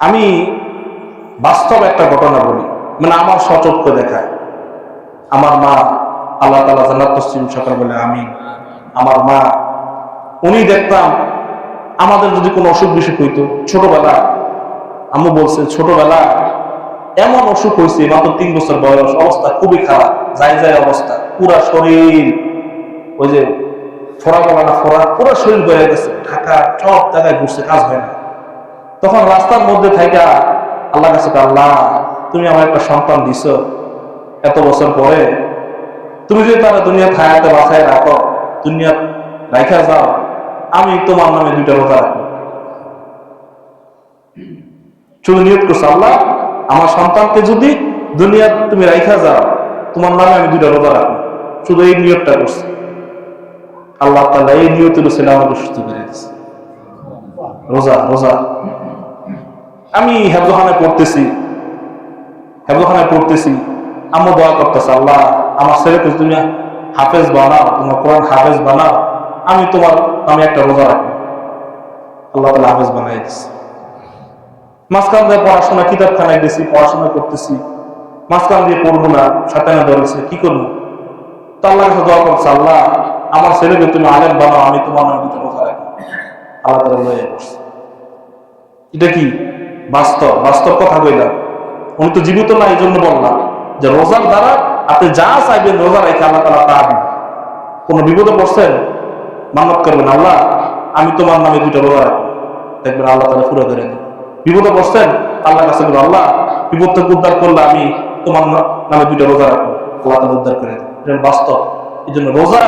আমি বাস্তব একটা ঘটনা বলি, মানে আমার সচক্ষে দেখায়। আমার মা, আল্লাহ তাআলা জান্নাত নসিব সকল বলে আমি, আমার মা, উনি দেখতাম আমাদের যদি কোনো অসুখ বিসুখ হইতো ছোটবেলা, আম্মু বলছে ছোটবেলা এমন অসুখ হয়েছে, মাত্র 3 বছর বয়স, অবস্থা খুবই খারাপ, যায় অবস্থা, পুরা শরীর ওই যে ফোড়া বলা না, পুরো শরীর বয়ে গেছে, ঢাকা সব জায়গায় ঘুরছে, কাজ হয় না। তখন রাস্তার মধ্যে থাইকা আল্লাহ কাছে, আল্লাহ তুমি আমার একটা সন্তান দিছো, এত বছর পরে তুমি যদি তারা দুনিয়া হায়াতে বাঁচায় রাখো, দুনিয়া রাইখা যাও, আমি তোমার নামে 2টা রোজা রাখবো। শুধু নিয়ত করছো, আল্লাহ আমার সন্তানকে যদি দুনিয়া তুমি রাইখা যাও, তোমার নামে আমি 2টা রোজা রাখবো। শুধু এই নিয়তটা করছে। আল্লাহ তাআলা এই নিয়তের ছেলে আমাকে সুস্থ করে দিয়েছে। রোজা রোজা আমি হেফজখানায় পড়তেছি, আম্মু দোয়া করতেছে, আল্লাহ আমার ছেলেকে তুমি হাফেজ বানাও, তোমার কোরআন হাফেজ বানাও, আমি তোমার নামে একটা রোজা রাখবো। আল্লাহ তাআলা হাফেজ বানাই দিচ্ছে। মাঝখান দিয়ে পড়াশোনা, কিতাবখানায় গেছি, পড়াশোনা করতেছি, মাঝখান দিয়ে পড়বো না, শয়তানে ধরেছে, কি করবো? তো আল্লাহর কাছে দোয়া করছে, আল্লাহ আমার ছেলেকে তুমি আলেম বানাও, আমি তোমার নামে 2টা রোজা রাখবো। আল্লাহ তাআলা লয়ে পড়ছে। এটা কি বাস্তব কথা কইলাম। উনি তো জীবিত না, এই জন্য বললাম যে রোজার দ্বারা আপনি যা চাইবেন রোজা রেখে আল্লাহ তাআলা তা দিবেন। কোনো বিপদে পড়ছেন, মান্নত করবেন, আল্লাহ আমি তোমার নামে 2টা রোজা রাখবো, দেখবেন আল্লাহ তাআলা পুরো করে দেন। বিপদে পড়ছেন, আল্লাহর কাছে বলবেন, আল্লাহ বিপদ থেকে উদ্ধার করলে আমি তোমার নামে 2টা রোজা রাখবো, আল্লাহ তাআলা উদ্ধার করে দেন। এটা বাস্তব। এই জন্য রোজা